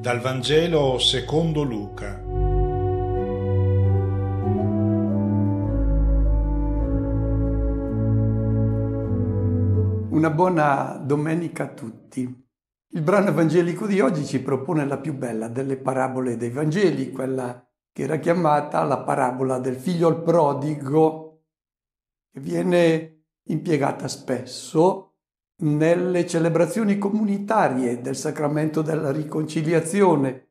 Dal Vangelo secondo Luca. Una buona domenica a tutti. Il brano evangelico di oggi ci propone la più bella delle parabole dei Vangeli, quella che era chiamata la parabola del figlio al prodigo, che viene impiegata spesso nelle celebrazioni comunitarie del sacramento della riconciliazione,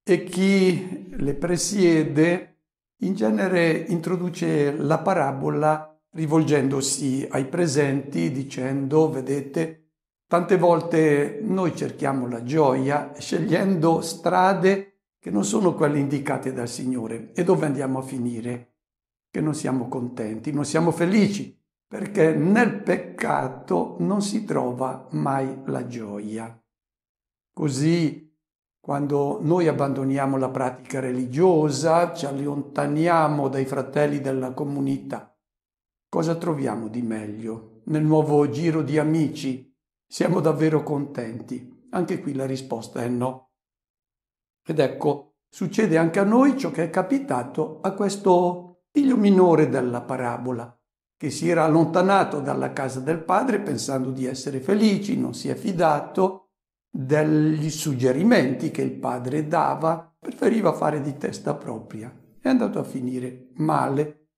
e chi le presiede in genere introduce la parabola rivolgendosi ai presenti dicendo: vedete, tante volte noi cerchiamo la gioia scegliendo strade che non sono quelle indicate dal Signore, e dove andiamo a finire? Che non siamo contenti, non siamo felici, perché nel peccato non si trova mai la gioia. Così, quando noi abbandoniamo la pratica religiosa, ci allontaniamo dai fratelli della comunità, cosa troviamo di meglio? Nel nuovo giro di amici siamo davvero contenti? Anche qui la risposta è no. Ed ecco, succede anche a noi ciò che è capitato a questo figlio minore della parabola, che si era allontanato dalla casa del padre pensando di essere felici, non si è fidato degli suggerimenti che il padre dava, preferiva fare di testa propria. È andato a finire male,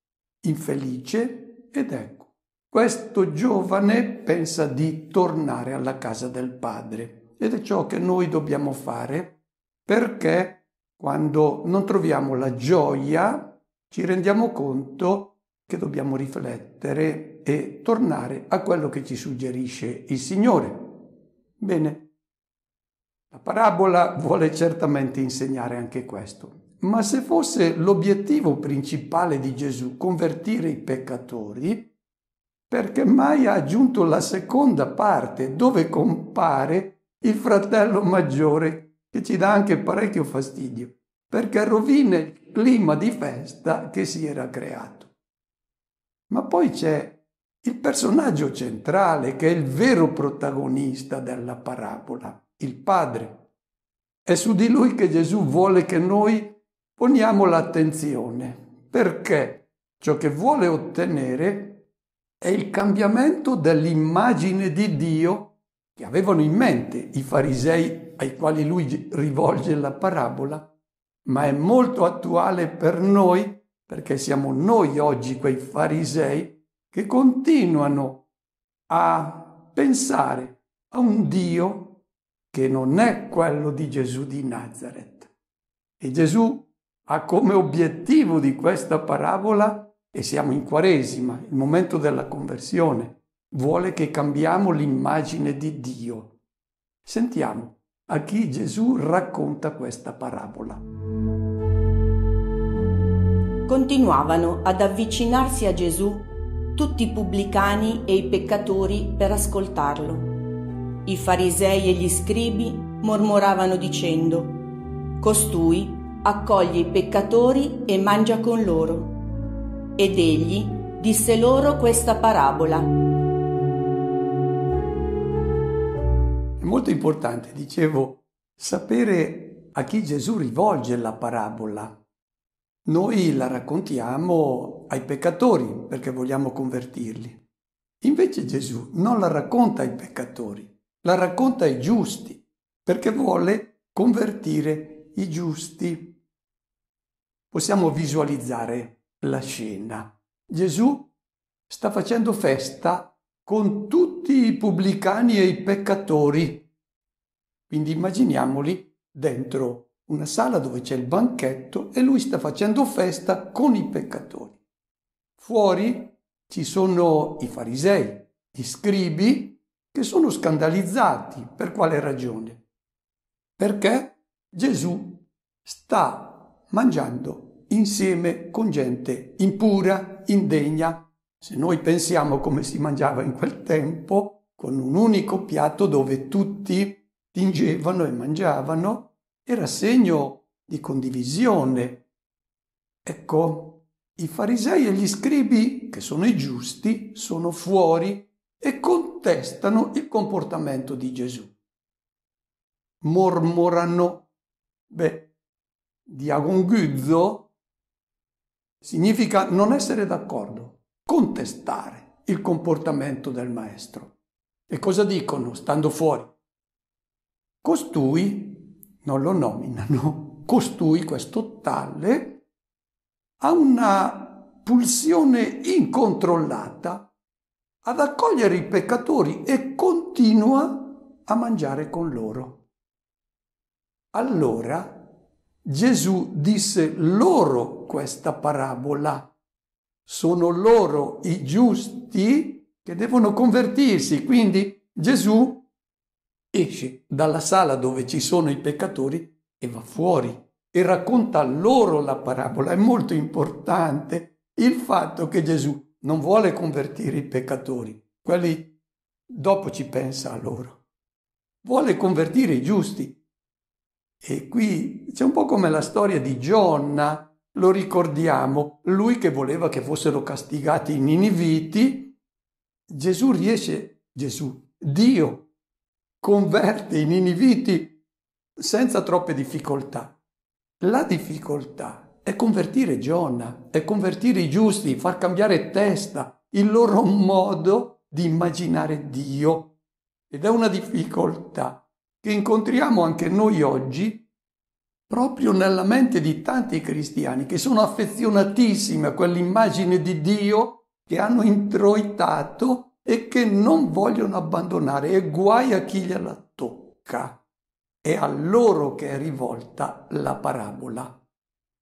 infelice, ed ecco, questo giovane pensa di tornare alla casa del padre. Ed è ciò che noi dobbiamo fare, perché quando non troviamo la gioia ci rendiamo conto che dobbiamo riflettere e tornare a quello che ci suggerisce il Signore. Bene, la parabola vuole certamente insegnare anche questo, ma se fosse l'obiettivo principale di Gesù convertire i peccatori, perché mai ha aggiunto la seconda parte dove compare il fratello maggiore, che ci dà anche parecchio fastidio, perché rovina il clima di festa che si era creato. Ma poi c'è il personaggio centrale, che è il vero protagonista della parabola, il Padre. È su di lui che Gesù vuole che noi poniamo l'attenzione, perché ciò che vuole ottenere è il cambiamento dell'immagine di Dio che avevano in mente i farisei ai quali lui rivolge la parabola, ma è molto attuale per noi, perché siamo noi oggi quei farisei che continuano a pensare a un Dio che non è quello di Gesù di Nazaret. E Gesù ha come obiettivo di questa parabola, e siamo in Quaresima, il momento della conversione, vuole che cambiamo l'immagine di Dio. Sentiamo a chi Gesù racconta questa parabola. Continuavano ad avvicinarsi a Gesù tutti i pubblicani e i peccatori per ascoltarlo. I farisei e gli scribi mormoravano dicendo: costui accoglie i peccatori e mangia con loro. Ed egli disse loro questa parabola. È molto importante, dicevo, sapere a chi Gesù rivolge la parabola. Noi la raccontiamo ai peccatori perché vogliamo convertirli. Invece Gesù non la racconta ai peccatori, la racconta ai giusti, perché vuole convertire i giusti. Possiamo visualizzare la scena. Gesù sta facendo festa con tutti i pubblicani e i peccatori. Quindi immaginiamoli dentro una sala dove c'è il banchetto e lui sta facendo festa con i peccatori. Fuori ci sono i farisei, gli scribi, che sono scandalizzati. Per quale ragione? Perché Gesù sta mangiando insieme con gente impura, indegna. Se noi pensiamo come si mangiava in quel tempo, con un unico piatto dove tutti tingevano e mangiavano, era segno di condivisione. Ecco, i farisei e gli scribi, che sono i giusti, sono fuori e contestano il comportamento di Gesù. Mormorano Diagonguzzo significa non essere d'accordo, contestare il comportamento del maestro. E cosa dicono stando fuori? Costui, non lo nominano, costui, questo tale, ha una pulsione incontrollata ad accogliere i peccatori e continua a mangiare con loro. Allora Gesù disse loro questa parabola. Sono loro i giusti che devono convertirsi. Quindi Gesù esce dalla sala dove ci sono i peccatori e va fuori e racconta loro la parabola. È molto importante il fatto che Gesù non vuole convertire i peccatori, quelli dopo ci pensa a loro. Vuole convertire i giusti. E qui c'è un po' come la storia di Giona, lo ricordiamo, lui che voleva che fossero castigati i niniviti. Dio converte i niniviti senza troppe difficoltà. La difficoltà è convertire Giona, è convertire i giusti, far cambiare testa, il loro modo di immaginare Dio. Ed è una difficoltà che incontriamo anche noi oggi proprio nella mente di tanti cristiani che sono affezionatissimi a quell'immagine di Dio che hanno introitato e che non vogliono abbandonare, e guai a chi gliela tocca. È a loro che è rivolta la parabola.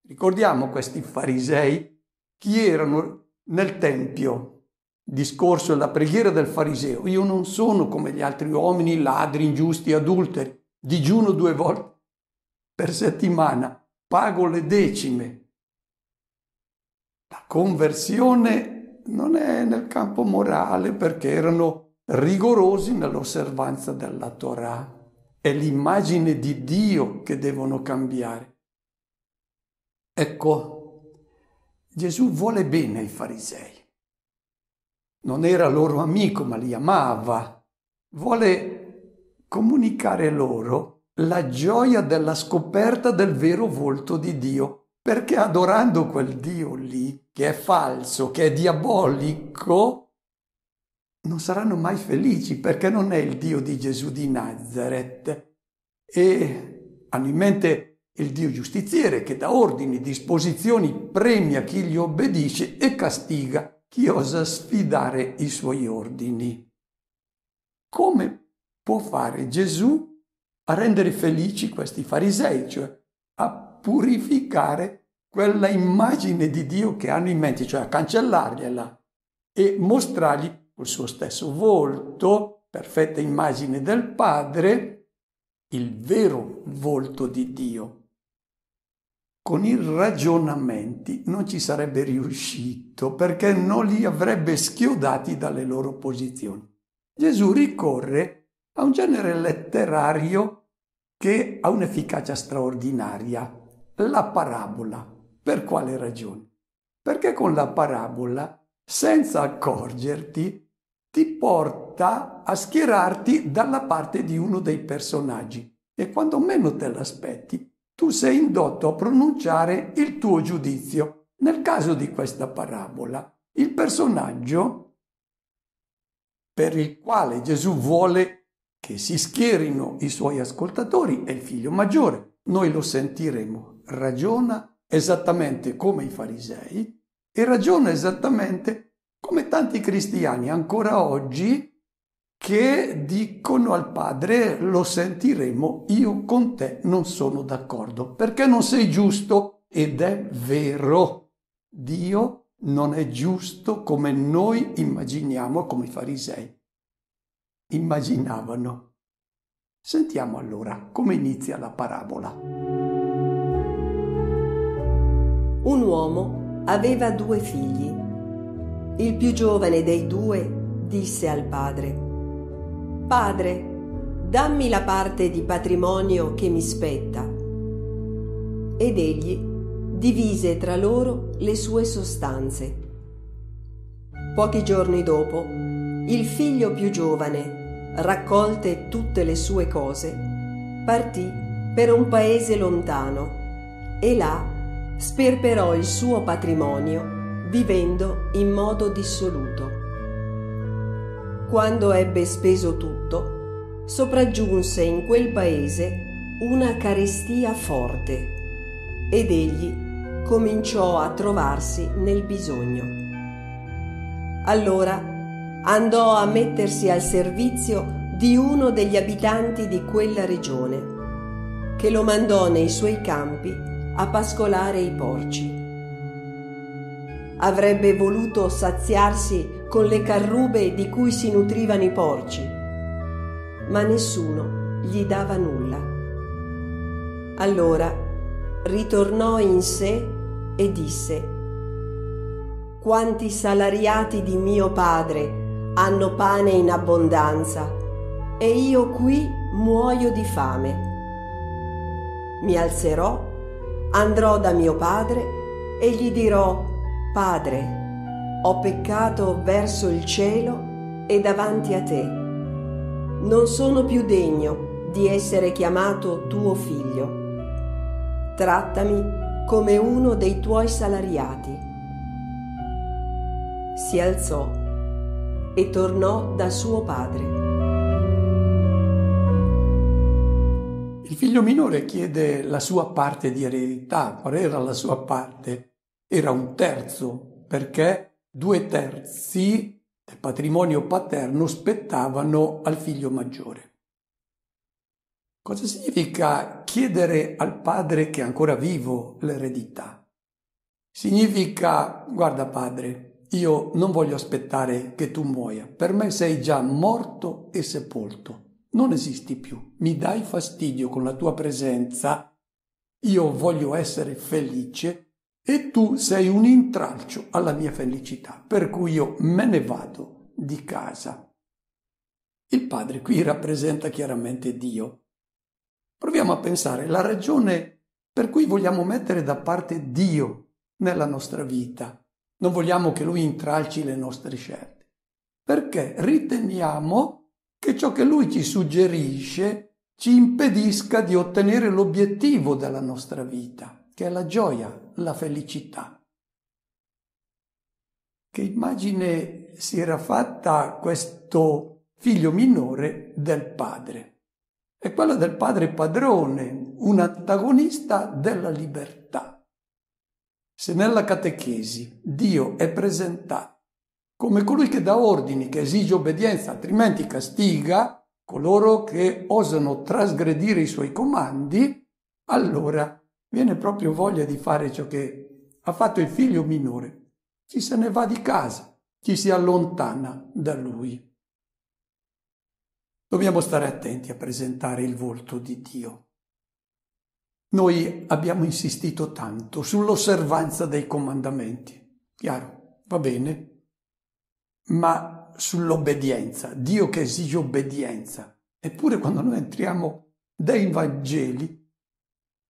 Ricordiamo questi farisei, chi erano nel tempio. Discorso della preghiera del fariseo: io non sono come gli altri uomini, ladri, ingiusti, adulteri, digiuno 2 volte per settimana, pago le decime. La conversione non è nel campo morale perché erano rigorosi nell'osservanza della Torah. È l'immagine di Dio che devono cambiare. Ecco, Gesù vuole bene ai farisei. Non era loro amico, ma li amava. Vuole comunicare loro la gioia della scoperta del vero volto di Dio, perché adorando quel Dio lì, che è falso, che è diabolico, non saranno mai felici, perché non è il Dio di Gesù di Nazareth. E hanno in mente il Dio giustiziere che dà ordini, disposizioni, premia chi gli obbedisce e castiga chi osa sfidare i suoi ordini. Come può fare Gesù a rendere felici questi farisei, cioè a purificare quella immagine di Dio che hanno in mente, cioè a cancellargliela e mostrargli col suo stesso volto, perfetta immagine del Padre, il vero volto di Dio. Con i ragionamenti non ci sarebbe riuscito, perché non li avrebbe schiodati dalle loro posizioni. Gesù ricorre a un genere letterario che ha un'efficacia straordinaria, la parabola. Per quale ragione? Perché con la parabola, senza accorgerti, ti porta a schierarti dalla parte di uno dei personaggi e quando meno te l'aspetti, tu sei indotto a pronunciare il tuo giudizio. Nel caso di questa parabola, il personaggio per il quale Gesù vuole che si schierino i suoi ascoltatori è il figlio maggiore. Noi lo sentiremo. Ragiona esattamente come i farisei e ragiona esattamente come tanti cristiani ancora oggi che dicono al Padre: lo sentiremo, io con te non sono d'accordo, perché non sei giusto. Ed è vero, Dio non è giusto come noi immaginiamo, come i farisei immaginavano. Sentiamo allora come inizia la parabola. Un uomo aveva 2 figli. Il più giovane dei 2 disse al padre: «Padre, dammi la parte di patrimonio che mi spetta». Ed egli divise tra loro le sue sostanze. Pochi giorni dopo, il figlio più giovane, raccolte tutte le sue cose, partì per un paese lontano e là sperperò il suo patrimonio vivendo in modo dissoluto. Quando ebbe speso tutto, sopraggiunse in quel paese una carestia forte ed egli cominciò a trovarsi nel bisogno. Allora andò a mettersi al servizio di uno degli abitanti di quella regione, che lo mandò nei suoi campi a pascolare i porci. Avrebbe voluto saziarsi con le carrube di cui si nutrivano i porci, ma nessuno gli dava nulla. Allora ritornò in sé e disse: quanti salariati di mio padre hanno pane in abbondanza e io qui muoio di fame. Mi alzerò, andrò da mio padre e gli dirò: Padre, ho peccato verso il cielo e davanti a te. Non sono più degno di essere chiamato tuo figlio. Trattami come uno dei tuoi salariati. Si alzò e tornò da suo padre. Il figlio minore chiede la sua parte di eredità. Qual era la sua parte? Era 1/3, perché 2/3 del patrimonio paterno spettavano al figlio maggiore. Cosa significa chiedere al padre che è ancora vivo l'eredità? Significa: guarda padre, io non voglio aspettare che tu muoia, per me sei già morto e sepolto, non esisti più, mi dai fastidio con la tua presenza, io voglio essere felice e tu sei un intralcio alla mia felicità, per cui io me ne vado di casa. Il padre qui rappresenta chiaramente Dio. Proviamo a pensare la ragione per cui vogliamo mettere da parte Dio nella nostra vita. Non vogliamo che Lui intralci le nostre scelte, perché riteniamo che ciò che Lui ci suggerisce ci impedisca di ottenere l'obiettivo della nostra vita, che è la gioia, la felicità. Che immagine si era fatta questo figlio minore del padre? È quella del padre padrone, un antagonista della libertà. Se nella catechesi Dio è presentato come colui che dà ordini, che esige obbedienza, altrimenti castiga coloro che osano trasgredire i suoi comandi, allora viene proprio voglia di fare ciò che ha fatto il figlio minore. Ci se ne va di casa, ci si allontana da lui. Dobbiamo stare attenti a presentare il volto di Dio. Noi abbiamo insistito tanto sull'osservanza dei comandamenti. Chiaro, va bene, ma sull'obbedienza, Dio che esige obbedienza. Eppure quando noi entriamo dai Vangeli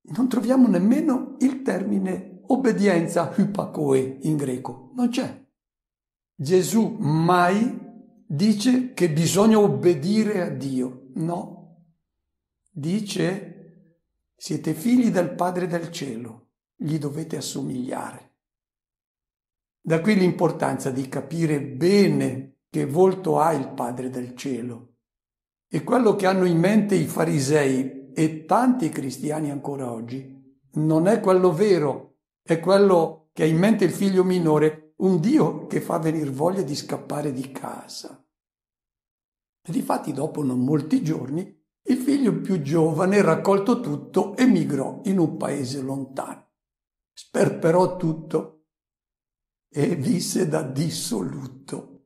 non troviamo nemmeno il termine obbedienza, hypakoe in greco, non c'è. Gesù mai dice che bisogna obbedire a Dio, no. Dice: siete figli del Padre del cielo, gli dovete assomigliare. Da qui l'importanza di capire bene che volto ha il Padre del cielo. E quello che hanno in mente i farisei e tanti cristiani ancora oggi non è quello vero, è quello che ha in mente il figlio minore, un Dio che fa venir voglia di scappare di casa. E difatti dopo non molti giorni il figlio più giovane, raccolto tutto, emigrò in un paese lontano. Sperperò tutto e visse da dissoluto.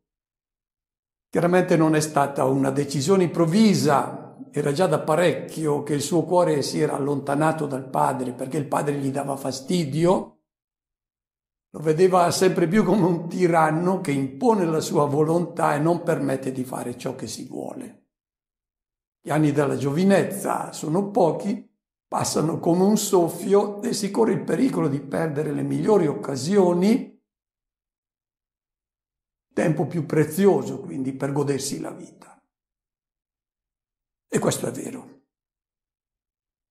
Chiaramente non è stata una decisione improvvisa, era già da parecchio che il suo cuore si era allontanato dal padre perché il padre gli dava fastidio. Lo vedeva sempre più come un tiranno che impone la sua volontà e non permette di fare ciò che si vuole. Gli anni della giovinezza sono pochi, passano come un soffio e si corre il pericolo di perdere le migliori occasioni, tempo più prezioso quindi per godersi la vita. E questo è vero.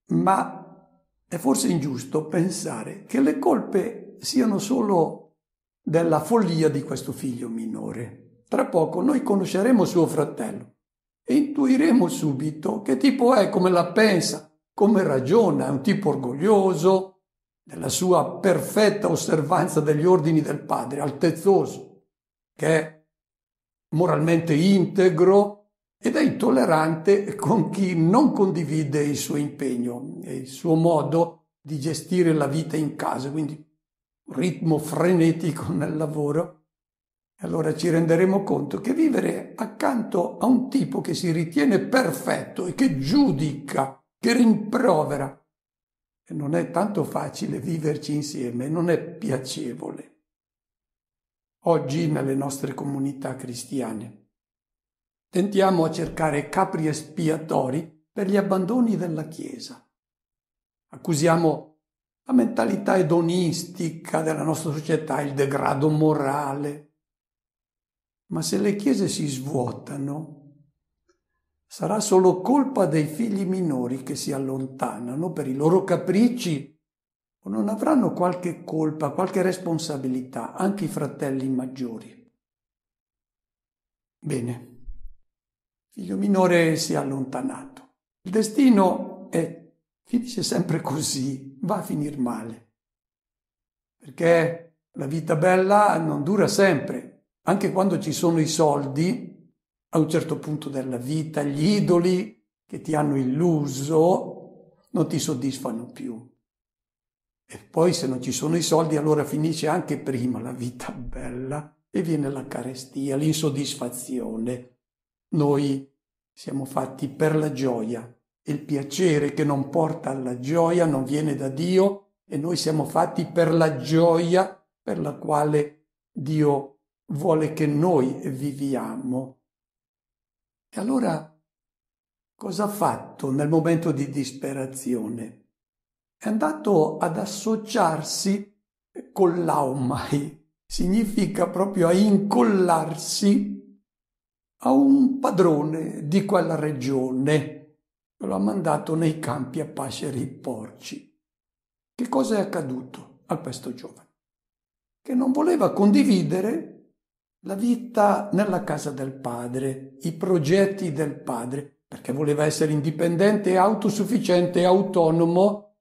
ma è forse ingiusto pensare che le colpe siano solo della follia di questo figlio minore. Tra poco noi conosceremo suo fratello e intuiremo subito che tipo è, come la pensa, come ragiona. È un tipo orgoglioso della sua perfetta osservanza degli ordini del padre, altezzoso, che è moralmente integro ed è intollerante con chi non condivide il suo impegno e il suo modo di gestire la vita in casa, quindi un ritmo frenetico nel lavoro. E allora ci renderemo conto che vivere accanto a un tipo che si ritiene perfetto e che giudica, che rimprovera, e non è tanto facile viverci insieme, non è piacevole. Oggi nelle nostre comunità cristiane tentiamo a cercare capri espiatori per gli abbandoni della Chiesa. Accusiamo la mentalità edonistica della nostra società, il degrado morale. Ma se le chiese si svuotano, sarà solo colpa dei figli minori che si allontanano per i loro capricci, o non avranno qualche colpa, qualche responsabilità anche i fratelli maggiori? Bene, il figlio minore si è allontanato. Il destino finisce sempre così, va a finir male. Perché la vita bella non dura sempre. Anche quando ci sono i soldi, a un certo punto della vita, gli idoli che ti hanno illuso non ti soddisfano più. E poi se non ci sono i soldi, allora finisce anche prima la vita bella e viene la carestia, l'insoddisfazione. Noi siamo fatti per la gioia e il piacere che non porta alla gioia non viene da Dio e noi siamo fatti per la gioia per la quale Dio vuole che noi viviamo. E allora cosa ha fatto nel momento di disperazione? È andato ad associarsi con l'aumai, significa proprio a incollarsi a un padrone di quella regione. Lo ha mandato nei campi a pascere i porci. Che cosa è accaduto a questo giovane? Che non voleva condividere la vita nella casa del padre, i progetti del padre, perché voleva essere indipendente, autosufficiente e autonomo.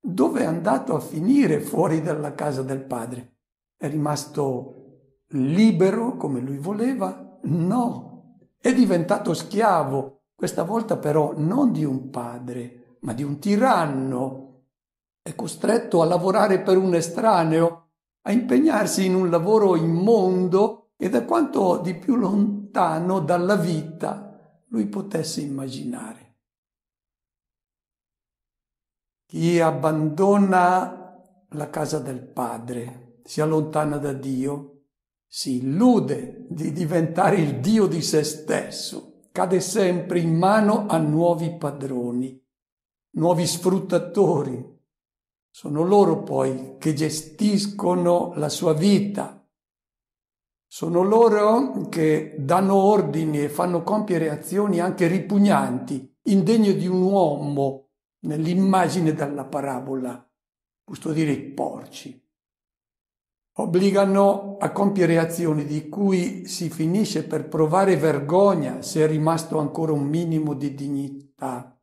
Dove è andato a finire fuori dalla casa del padre? È rimasto libero come lui voleva? No, è diventato schiavo, questa volta però non di un padre, ma di un tiranno. È costretto a lavorare per un estraneo, a impegnarsi in un lavoro immondo e da quanto di più lontano dalla vita lui potesse immaginare. Chi abbandona la casa del padre, si allontana da Dio, si illude di diventare il Dio di se stesso, cade sempre in mano a nuovi padroni, nuovi sfruttatori. Sono loro poi che gestiscono la sua vita. Sono loro che danno ordini e fanno compiere azioni anche ripugnanti, indegne di un uomo, nell'immagine della parabola, custodire i porci. Obbligano a compiere azioni di cui si finisce per provare vergogna se è rimasto ancora un minimo di dignità.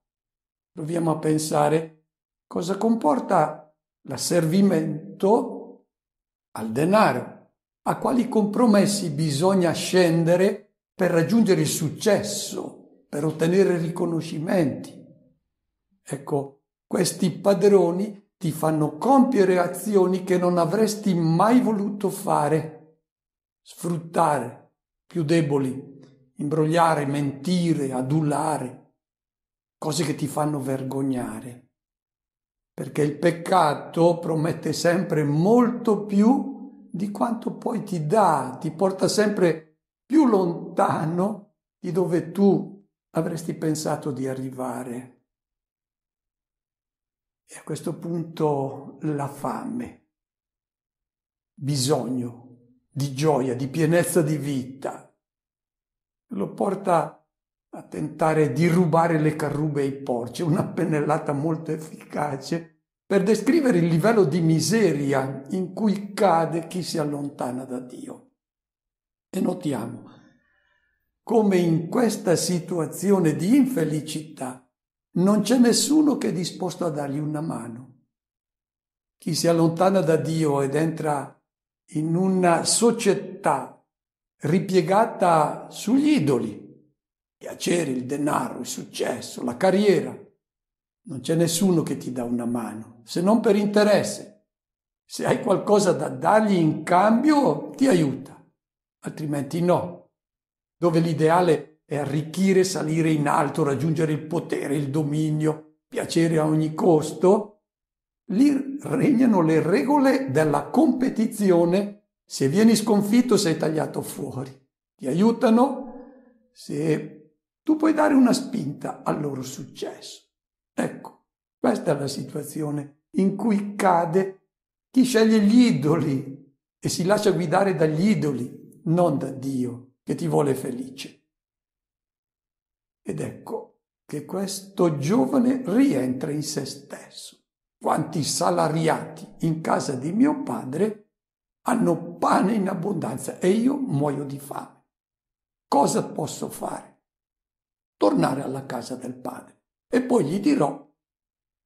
Proviamo a pensare cosa comporta l'asservimento al denaro. A quali compromessi bisogna scendere per raggiungere il successo, per ottenere riconoscimenti. Ecco, questi padroni ti fanno compiere azioni che non avresti mai voluto fare. Sfruttare più deboli, imbrogliare, mentire, adulare, cose che ti fanno vergognare. Perché il peccato promette sempre molto più di quanto poi ti dà, ti porta sempre più lontano di dove tu avresti pensato di arrivare. E a questo punto la fame, bisogno di gioia, di pienezza di vita, lo porta a tentare di rubare le carrube ai porci, una pennellata molto efficace per descrivere il livello di miseria in cui cade chi si allontana da Dio. E notiamo come in questa situazione di infelicità non c'è nessuno che è disposto a dargli una mano. Chi si allontana da Dio ed entra in una società ripiegata sugli idoli, piacere, il denaro, il successo, la carriera, non c'è nessuno che ti dà una mano, se non per interesse. Se hai qualcosa da dargli in cambio, ti aiuta, altrimenti no. Dove l'ideale è arricchire, salire in alto, raggiungere il potere, il dominio, piacere a ogni costo, lì regnano le regole della competizione. Se vieni sconfitto sei tagliato fuori. Ti aiutano se tu puoi dare una spinta al loro successo. Ecco, questa è la situazione in cui cade chi sceglie gli idoli e si lascia guidare dagli idoli, non da Dio che ti vuole felice. Ed ecco che questo giovane rientra in se stesso. Quanti salariati in casa di mio padre hanno pane in abbondanza e io muoio di fame. Cosa posso fare? Tornare alla casa del padre e poi gli dirò: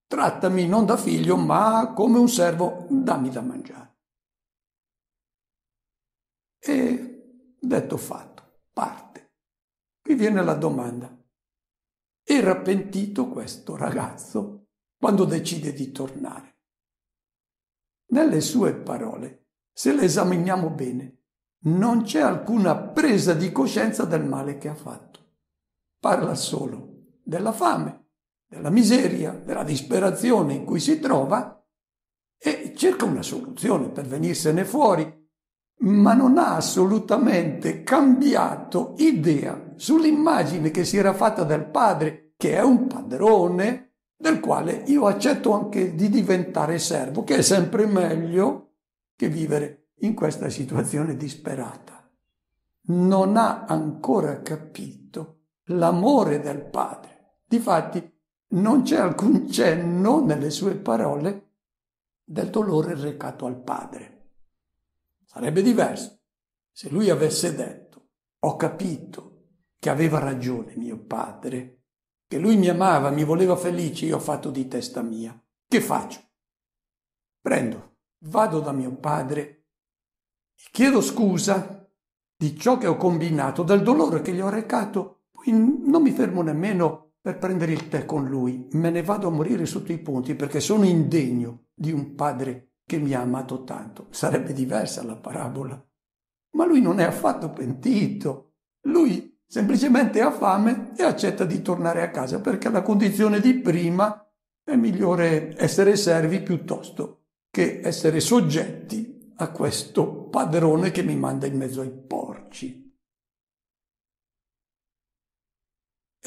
trattami non da figlio ma come un servo, dammi da mangiare. E detto fatto, parte. Qui viene la domanda: era pentito questo ragazzo quando decide di tornare? Nelle sue parole, se le esaminiamo bene, non c'è alcuna presa di coscienza del male che ha fatto. Parla solo della fame, della miseria, della disperazione in cui si trova e cerca una soluzione per venirsene fuori, ma non ha assolutamente cambiato idea sull'immagine che si era fatta del padre, che è un padrone del quale io accetto anche di diventare servo, che è sempre meglio che vivere in questa situazione disperata. Non ha ancora capito l'amore del padre. Difatti non c'è alcun cenno nelle sue parole del dolore recato al padre. Sarebbe diverso se lui avesse detto: ho capito che aveva ragione mio padre, che lui mi amava, mi voleva felice, io ho fatto di testa mia. Che faccio? Vado da mio padre, chiedo scusa di ciò che ho combinato, del dolore che gli ho recato, poi non mi fermo nemmeno per prendere il tè con lui, me ne vado a morire sotto i ponti perché sono indegno di un padre che mi ha amato tanto. Sarebbe diversa la parabola. Ma lui non è affatto pentito. Lui semplicemente ha fame e accetta di tornare a casa perché la condizione di prima è migliore essere servi piuttosto che essere soggetti a questo padrone che mi manda in mezzo ai porci.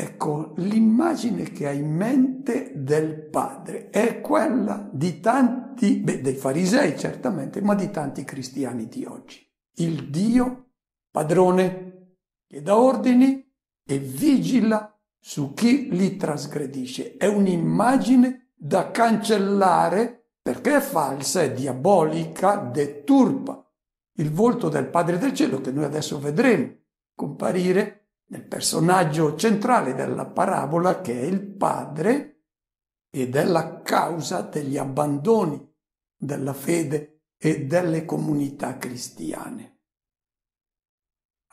Ecco, l'immagine che ha in mente del padre è quella di tanti, dei farisei certamente, ma di tanti cristiani di oggi. Il Dio padrone che dà ordini e vigila su chi li trasgredisce. È un'immagine da cancellare perché è falsa, è diabolica, deturpa il volto del Padre del Cielo che noi adesso vedremo comparire nel personaggio centrale della parabola, che è il padre, ed è la causa degli abbandoni della fede e delle comunità cristiane.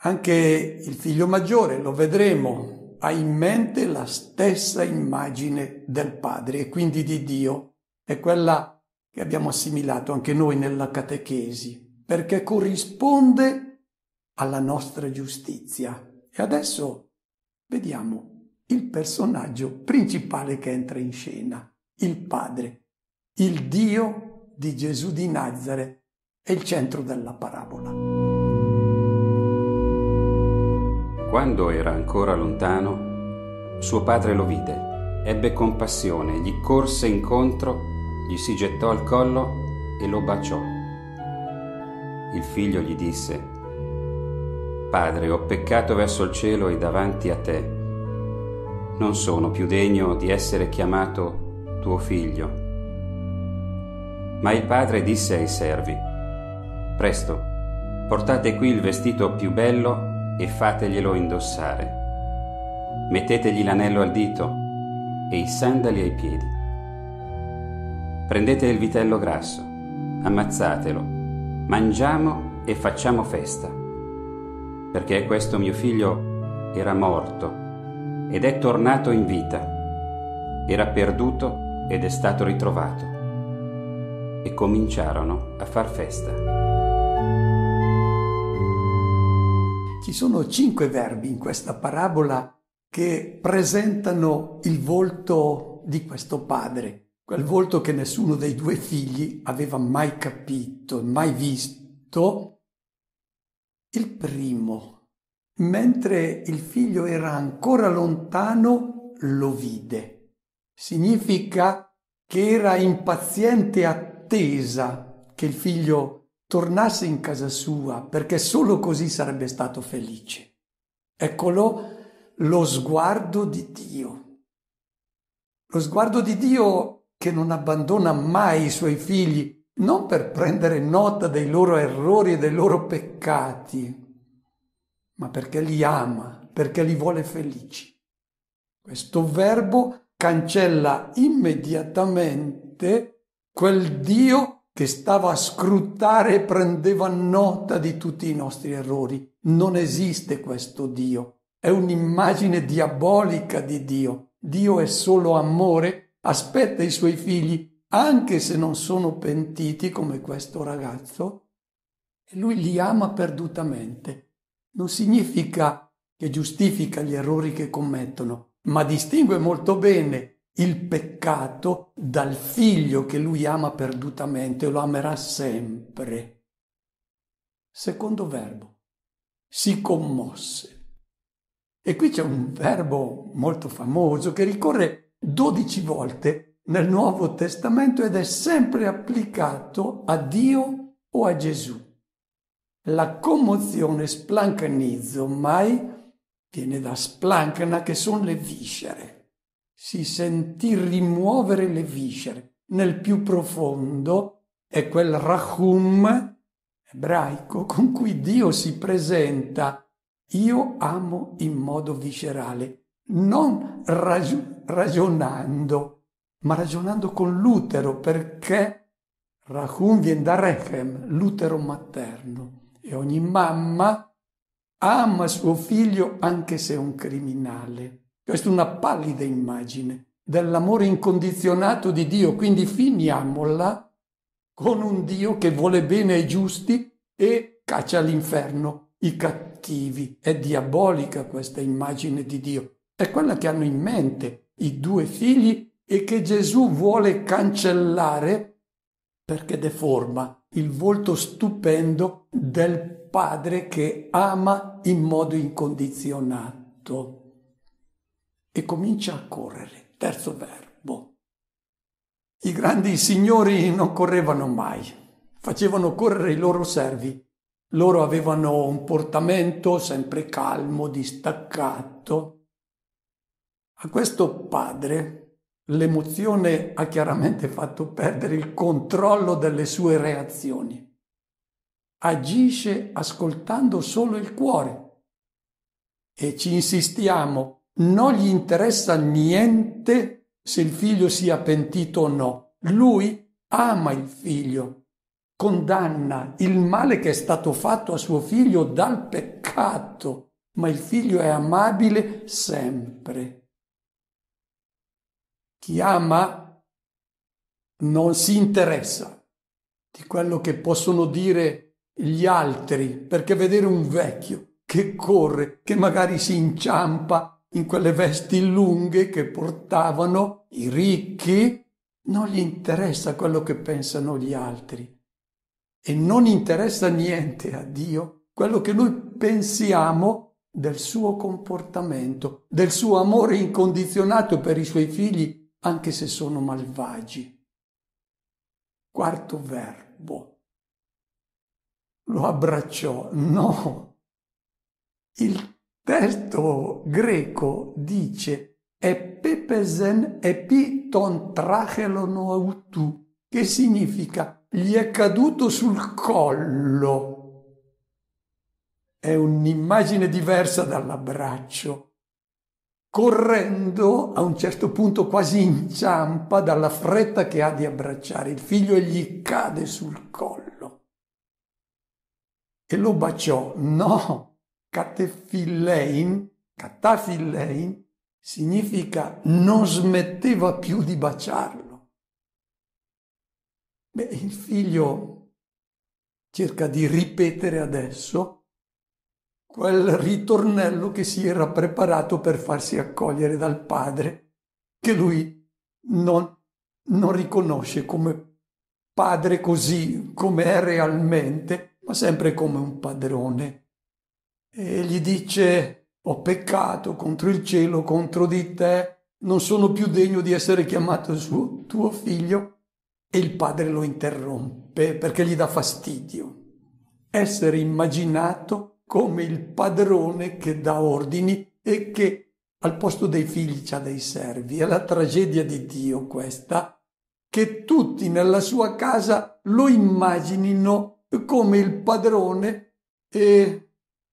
Anche il figlio maggiore, lo vedremo, ha in mente la stessa immagine del padre e quindi di Dio. È quella che abbiamo assimilato anche noi nella catechesi, perché corrisponde alla nostra giustizia. E adesso vediamo il personaggio principale che entra in scena, il Padre, il Dio di Gesù di Nazaret, è il centro della parabola. Quando era ancora lontano, suo padre lo vide, ebbe compassione, gli corse incontro, gli si gettò al collo e lo baciò. Il figlio gli disse: Padre, ho peccato verso il cielo e davanti a te. non sono più degno di essere chiamato tuo figlio. Ma il padre disse ai servi: presto, portate qui il vestito più bello e fateglielo indossare. Mettetegli l'anello al dito e i sandali ai piedi. Prendete il vitello grasso, ammazzatelo, mangiamo e facciamo festa, perché questo mio figlio era morto ed è tornato in vita, era perduto ed è stato ritrovato. E cominciarono a far festa. Ci sono 5 verbi in questa parabola che presentano il volto di questo padre, quel volto che nessuno dei 2 figli aveva mai capito, mai visto. Il primo: mentre il figlio era ancora lontano, lo vide. Significa che era impaziente attesa che il figlio tornasse in casa sua, perché solo così sarebbe stato felice. Eccolo lo sguardo di Dio. Lo sguardo di Dio che non abbandona mai i suoi figli, non per prendere nota dei loro errori e dei loro peccati, ma perché li ama, perché li vuole felici. Questo verbo cancella immediatamente quel Dio che stava a scrutare e prendeva nota di tutti i nostri errori. Non esiste questo Dio, è un'immagine diabolica di Dio. Dio è solo amore, aspetta i suoi figli, anche se non sono pentiti come questo ragazzo, e lui li ama perdutamente. Non significa che giustifica gli errori che commettono, ma distingue molto bene il peccato dal figlio che lui ama perdutamente e lo amerà sempre. Secondo verbo: si commosse. E qui c'è un verbo molto famoso che ricorre 12 volte nel Nuovo Testamento ed è sempre applicato a Dio o a Gesù. La commozione, splanchnizo, mai viene da splanchna, che sono le viscere. Si sentì rimuovere le viscere. Nel più profondo è quel rachum ebraico con cui Dio si presenta. Io amo in modo viscerale, non ragionando, ma ragionando con l'utero, perché rachum viene da rechem, l'utero materno. E ogni mamma ama suo figlio anche se è un criminale. Questa è una pallida immagine dell'amore incondizionato di Dio, quindi finiamola con un Dio che vuole bene ai giusti e caccia all'inferno i cattivi. È diabolica questa immagine di Dio. È quella che hanno in mente i 2 figli e che Gesù vuole cancellare perché deforma il volto stupendo del padre che ama in modo incondizionato. E comincia a correre. Terzo verbo. I grandi signori non correvano mai, facevano correre i loro servi. Loro avevano un portamento sempre calmo, distaccato. A questo padre l'emozione ha chiaramente fatto perdere il controllo delle sue reazioni. Agisce ascoltando solo il cuore. E ci insistiamo, non gli interessa niente se il figlio sia pentito o no. Lui ama il figlio, condanna il male che è stato fatto a suo figlio dal peccato, ma il figlio è amabile sempre. Chi ama non si interessa di quello che possono dire gli altri, perché vedere un vecchio che corre, che magari si inciampa in quelle vesti lunghe che portavano i ricchi, non gli interessa quello che pensano gli altri. E non interessa niente a Dio quello che noi pensiamo del suo comportamento, del suo amore incondizionato per i suoi figli, anche se sono malvagi. Quarto verbo. Lo abbracciò. No. Il testo greco dice epepesen epiton trachelon autu, che significa gli è caduto sul collo. È un'immagine diversa dall'abbraccio. Correndo, a un certo punto quasi inciampa dalla fretta che ha di abbracciare il figlio e gli cade sul collo. E lo baciò. No, catafillein significa non smetteva più di baciarlo. Il figlio cerca di ripetere adesso quel ritornello che si era preparato per farsi accogliere dal padre, che lui non riconosce come padre così come è realmente, ma sempre come un padrone. E gli dice: ho peccato contro il cielo, contro di te, non sono più degno di essere chiamato tuo figlio. E il padre lo interrompe perché gli dà fastidio essere immaginato come il padrone che dà ordini e che al posto dei figli c'ha dei servi. È la tragedia di Dio questa, che tutti nella sua casa lo immaginino come il padrone e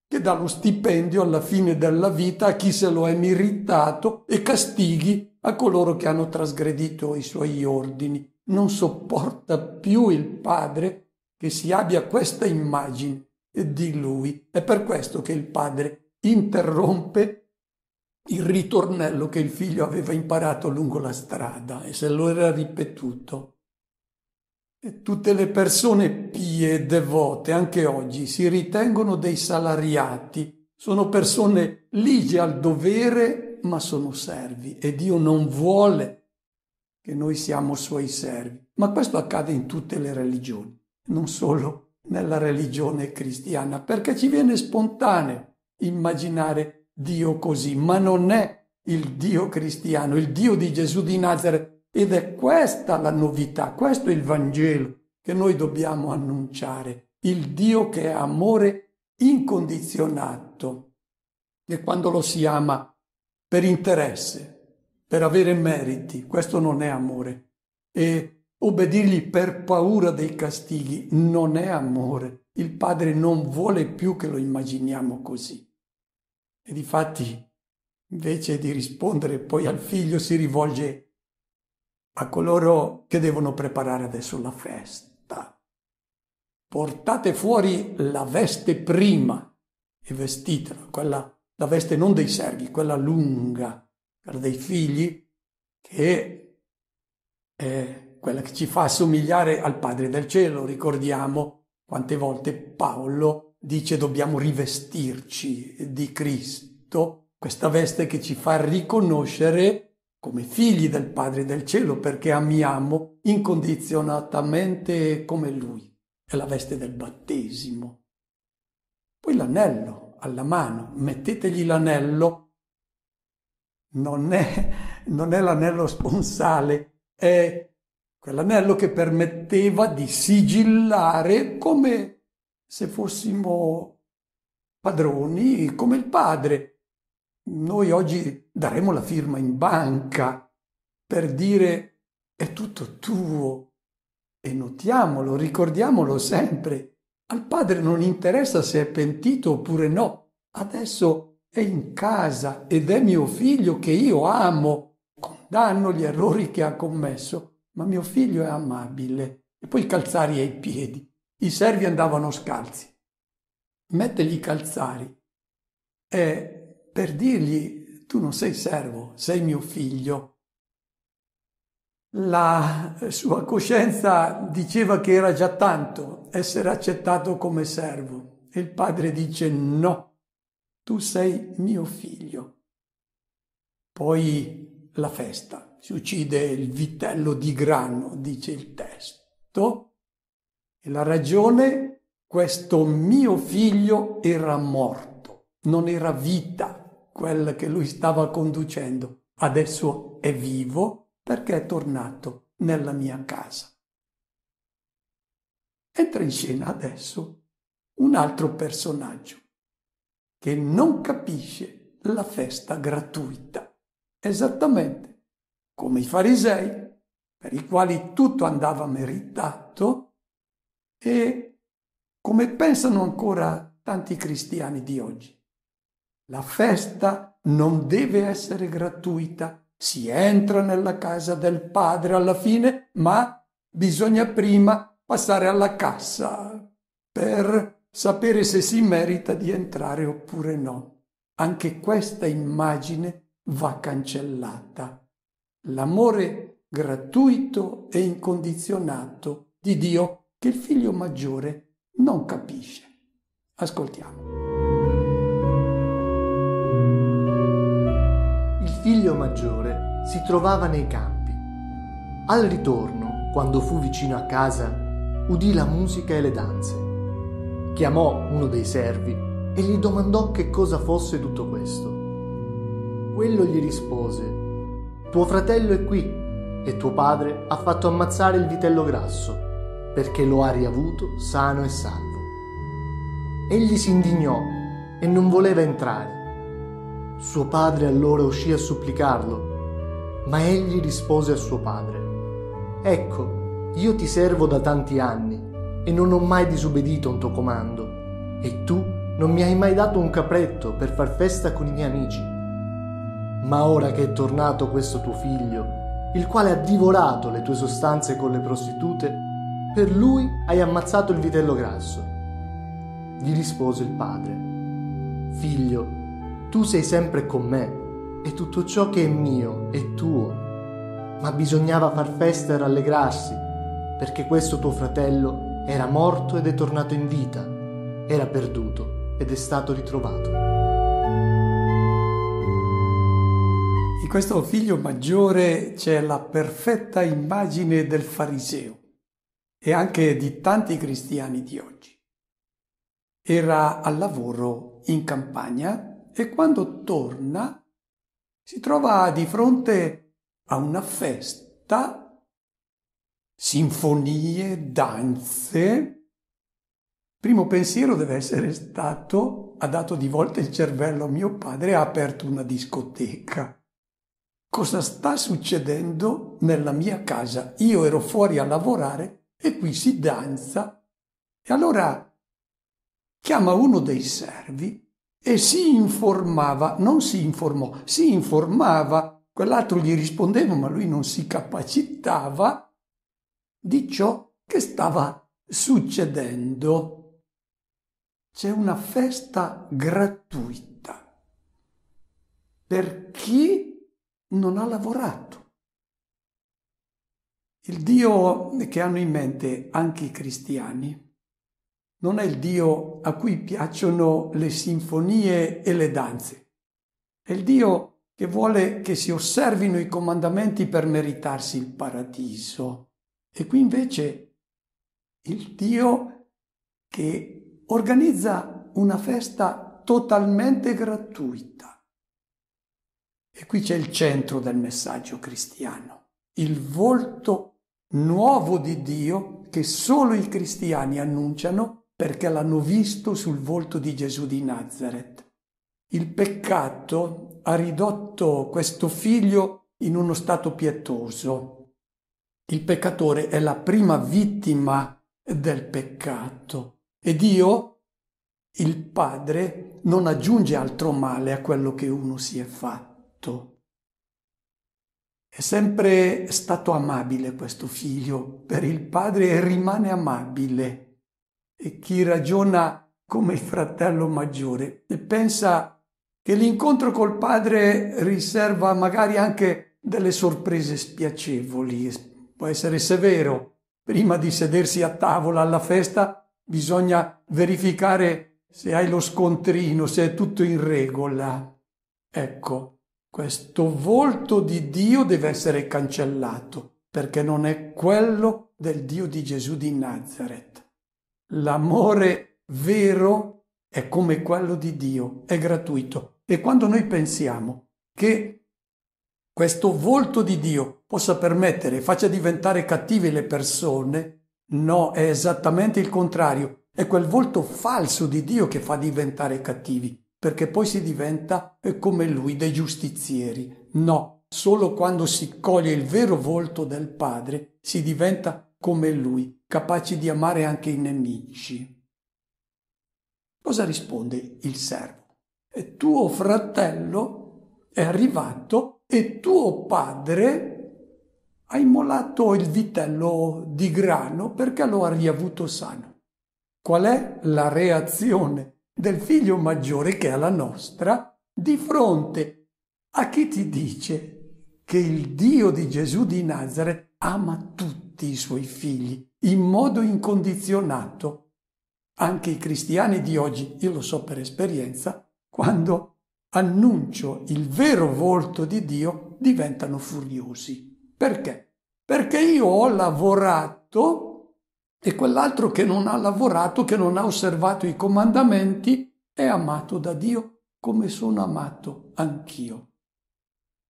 che dà lo stipendio alla fine della vita a chi se lo è meritato e castighi a coloro che hanno trasgredito i suoi ordini. Non sopporta più il padre che si abbia questa immagine di lui. È per questo che il padre interrompe il ritornello che il figlio aveva imparato lungo la strada e se lo era ripetuto. E tutte le persone pie e devote, anche oggi, si ritengono dei salariati, sono persone ligie al dovere, ma sono servi e Dio non vuole che noi siamo suoi servi. Ma questo accade in tutte le religioni, non solo nella religione cristiana, perché ci viene spontaneo immaginare Dio così, ma non è il Dio cristiano, il Dio di Gesù di Nazaret, ed è questa la novità, questo è il Vangelo che noi dobbiamo annunciare, il Dio che è amore incondizionato, e quando lo si ama per interesse, per avere meriti, questo non è amore, e obbedirgli per paura dei castighi non è amore. Il padre non vuole più che lo immaginiamo così. E difatti, invece di rispondere poi al figlio, si rivolge a coloro che devono preparare adesso la festa. Portate fuori la veste prima e vestitela, la veste non dei servi, quella lunga, quella dei figli, che è quella che ci fa assomigliare al Padre del Cielo. Ricordiamo quante volte Paolo dice dobbiamo rivestirci di Cristo, questa veste che ci fa riconoscere come figli del Padre del Cielo perché amiamo incondizionatamente come Lui. È la veste del battesimo. Poi l'anello alla mano, mettetegli l'anello, non è l'anello sponsale, è quell'anello che permetteva di sigillare come se fossimo padroni, come il padre. Noi oggi daremo la firma in banca per dire è tutto tuo. E notiamolo, ricordiamolo sempre, al padre non interessa se è pentito oppure no. Adesso è in casa ed è mio figlio che io amo, condanno gli errori che ha commesso. Ma mio figlio è amabile. E poi calzari ai piedi. I servi andavano scalzi. Mettegli i calzari è per dirgli tu non sei servo, sei mio figlio. La sua coscienza diceva che era già tanto essere accettato come servo. E il padre dice no, tu sei mio figlio. Poi la festa. Si uccide il vitello di grano, dice il testo, e la ragione, questo mio figlio era morto, non era vita quella che lui stava conducendo, adesso è vivo perché è tornato nella mia casa. Entra in scena adesso un altro personaggio che non capisce la festa gratuita esattamente come i farisei, per i quali tutto andava meritato, e come pensano ancora tanti cristiani di oggi. La festa non deve essere gratuita, si entra nella casa del Padre alla fine, ma bisogna prima passare alla cassa per sapere se si merita di entrare oppure no. Anche questa immagine va cancellata. L'amore gratuito e incondizionato di Dio che il figlio maggiore non capisce. Ascoltiamo. Il figlio maggiore si trovava nei campi. Al ritorno, quando fu vicino a casa, udì la musica e le danze. Chiamò uno dei servi e gli domandò che cosa fosse tutto questo. Quello gli rispose: «Tuo fratello è qui e tuo padre ha fatto ammazzare il vitello grasso perché lo ha riavuto sano e salvo». Egli si indignò e non voleva entrare. Suo padre allora uscì a supplicarlo, ma egli rispose a suo padre: «Ecco, io ti servo da tanti anni e non ho mai disobbedito a un tuo comando, e tu non mi hai mai dato un capretto per far festa con i miei amici. Ma ora che è tornato questo tuo figlio, il quale ha divorato le tue sostanze con le prostitute, per lui hai ammazzato il vitello grasso». Gli rispose il padre: «Figlio, tu sei sempre con me e tutto ciò che è mio è tuo, ma bisognava far festa e rallegrarsi, perché questo tuo fratello era morto ed è tornato in vita, era perduto ed è stato ritrovato». In questo figlio maggiore c'è la perfetta immagine del fariseo e anche di tanti cristiani di oggi. Era al lavoro in campagna e quando torna si trova di fronte a una festa, sinfonie, danze. Primo pensiero deve essere stato: ha dato di volta il cervello a mio padre e ha aperto una discoteca. Cosa sta succedendo nella mia casa? Io ero fuori a lavorare e qui si danza. E allora chiama uno dei servi e si informava, non si informò, si informava, quell'altro gli rispondeva ma lui non si capacitava di ciò che stava succedendo. C'è una festa gratuita per chi non ha lavorato. Il Dio che hanno in mente anche i cristiani non è il Dio a cui piacciono le sinfonie e le danze. È il Dio che vuole che si osservino i comandamenti per meritarsi il paradiso. E qui invece il Dio che organizza una festa totalmente gratuita. E qui c'è il centro del messaggio cristiano, il volto nuovo di Dio che solo i cristiani annunciano perché l'hanno visto sul volto di Gesù di Nazaret. Il peccato ha ridotto questo figlio in uno stato pietoso. Il peccatore è la prima vittima del peccato e Dio, il Padre, non aggiunge altro male a quello che uno si è fatto. È sempre stato amabile questo figlio per il Padre e rimane amabile. E chi ragiona come il fratello maggiore e pensa che l'incontro col padre riserva magari anche delle sorprese spiacevoli. Può essere severo. Prima di sedersi a tavola alla festa bisogna verificare se hai lo scontrino, se è tutto in regola. Ecco, questo volto di Dio deve essere cancellato perché non è quello del Dio di Gesù di Nazaret. L'amore vero è come quello di Dio, è gratuito. E quando noi pensiamo che questo volto di Dio possa permettere, faccia diventare cattive le persone, no, è esattamente il contrario. È quel volto falso di Dio che fa diventare cattivi. perché poi si diventa come lui, dei giustizieri. No, solo quando si coglie il vero volto del Padre si diventa come lui, capaci di amare anche i nemici. Cosa risponde il servo? E tuo fratello è arrivato e tuo padre ha immolato il vitello di grano perché lo ha riavuto sano. Qual è la reazione del figlio maggiore, che è la nostra, di fronte a chi ti dice che il Dio di Gesù di Nazaret ama tutti i suoi figli in modo incondizionato? Anche i cristiani di oggi, io lo so per esperienza, quando annuncio il vero volto di Dio diventano furiosi. Perché? Perché io ho lavorato e quell'altro che non ha lavorato, che non ha osservato i comandamenti, è amato da Dio come sono amato anch'io.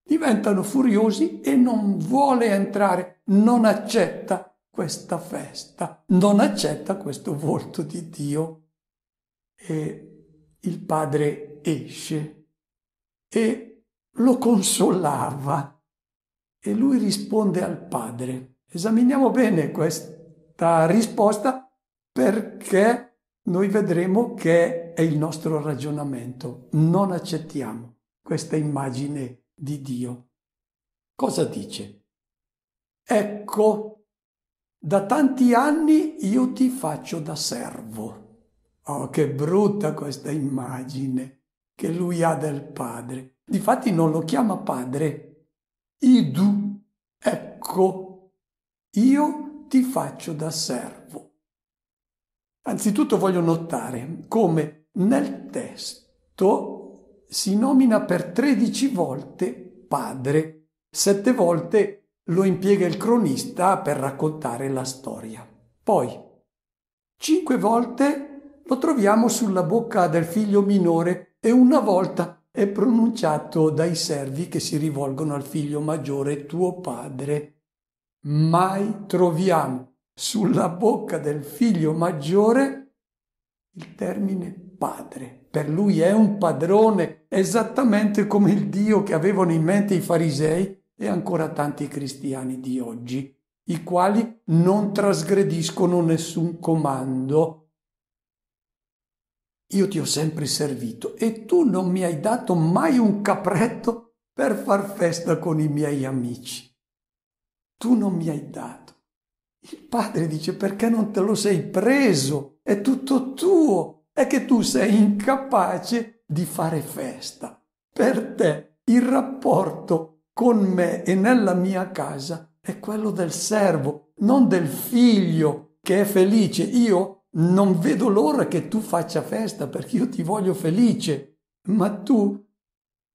Diventano furiosi e non vuole entrare, non accetta questa festa, non accetta questo volto di Dio. E il padre esce e lo consolava e lui risponde al padre. Esaminiamo bene questa risposta, perché noi vedremo che è il nostro ragionamento. Non accettiamo questa immagine di Dio. Cosa dice? Ecco, da tanti anni io ti faccio da servo. Oh, che brutta questa immagine che lui ha del padre. Difatti non lo chiama padre. Idu, ecco, io ti faccio da servo. Anzitutto voglio notare come nel testo si nomina per 13 volte padre, 7 volte lo impiega il cronista per raccontare la storia. Poi 5 volte lo troviamo sulla bocca del figlio minore e una volta è pronunciato dai servi che si rivolgono al figlio maggiore, tuo padre. Mai troviamo sulla bocca del figlio maggiore il termine padre. Per lui è un padrone, esattamente come il Dio che avevano in mente i farisei e ancora tanti cristiani di oggi, i quali non trasgrediscono nessun comando. Io ti ho sempre servito e tu non mi hai dato mai un capretto per far festa con i miei amici. Tu non mi hai dato. Il padre dice: perché non te lo sei preso? È tutto tuo. È che tu sei incapace di fare festa. Per te il rapporto con me e nella mia casa è quello del servo, non del figlio che è felice. Io non vedo l'ora che tu faccia festa perché io ti voglio felice, ma tu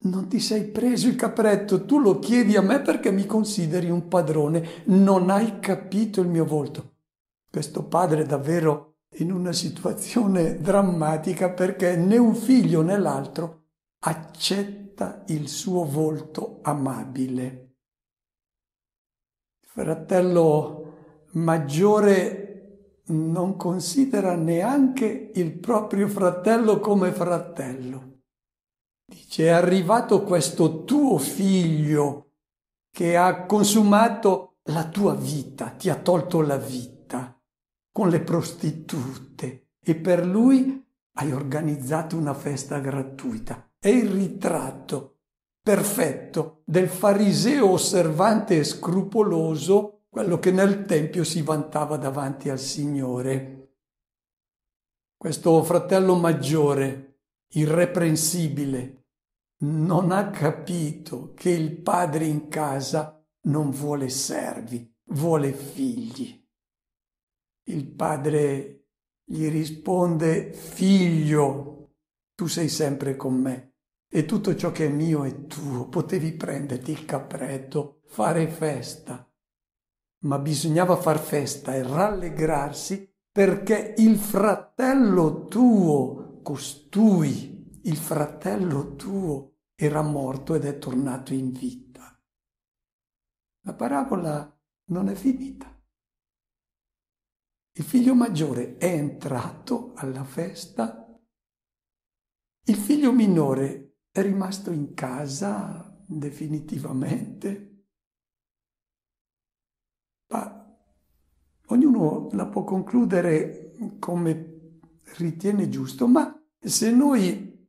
non ti sei preso il capretto, tu lo chiedi a me perché mi consideri un padrone, non hai capito il mio volto. Questo padre è davvero in una situazione drammatica, perché né un figlio né l'altro accetta il suo volto amabile. Il fratello maggiore non considera neanche il proprio fratello come fratello. Dice: è arrivato questo tuo figlio che ha consumato la tua vita, ti ha tolto la vita con le prostitute e per lui hai organizzato una festa gratuita. È il ritratto perfetto del fariseo osservante e scrupoloso, quello che nel tempio si vantava davanti al Signore. Questo fratello maggiore, irreprensibile, non ha capito che il padre in casa non vuole servi, vuole figli. Il padre gli risponde: figlio, tu sei sempre con me e tutto ciò che è mio è tuo. Potevi prenderti il capretto, fare festa, ma bisognava far festa e rallegrarsi perché il fratello tuo, costui, il fratello tuo, era morto ed è tornato in vita. La parabola non è finita. Il figlio maggiore è entrato alla festa, Il figlio minore è rimasto in casa definitivamente? Ma ognuno la può concludere come ritiene giusto, ma se noi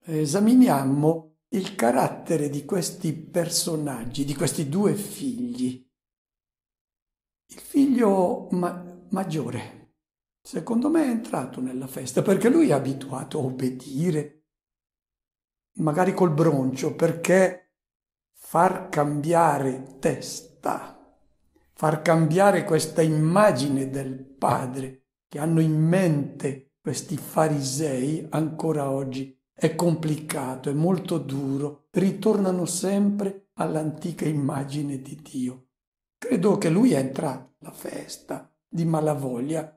esaminiamo il carattere di questi personaggi, di questi due figli, il figlio maggiore, secondo me, è entrato nella festa perché lui è abituato a obbedire, magari col broncio, perché far cambiare testa, far cambiare questa immagine del padre che hanno in mente questi farisei ancora oggi è complicato, è molto duro, ritornano sempre all'antica immagine di Dio. Credo che lui è entrato alla festa di malavoglia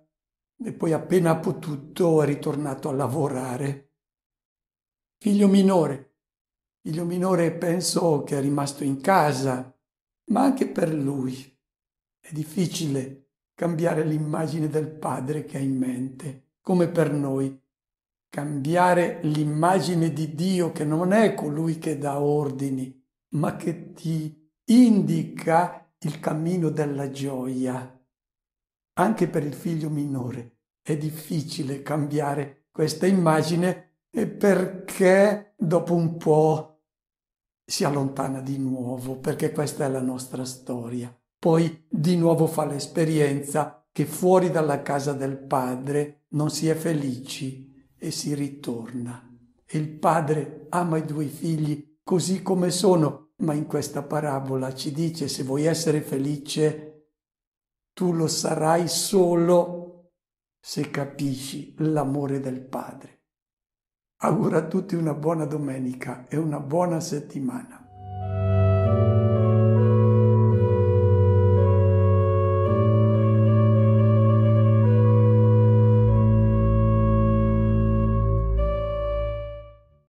e poi appena ha potuto è ritornato a lavorare. Figlio minore penso che è rimasto in casa, ma anche per lui è difficile cambiare l'immagine del padre che ha in mente, come per noi. Cambiare l'immagine di Dio che non è colui che dà ordini, ma che ti indica il cammino della gioia. Anche per il figlio minore è difficile cambiare questa immagine perché dopo un po' si allontana di nuovo, perché questa è la nostra storia. Poi di nuovo fa l'esperienza che fuori dalla casa del padre non si è felici e si ritorna. E il padre ama i due figli così come sono, ma in questa parabola ci dice: se vuoi essere felice, tu lo sarai solo se capisci l'amore del padre. Auguro a tutti una buona domenica e una buona settimana.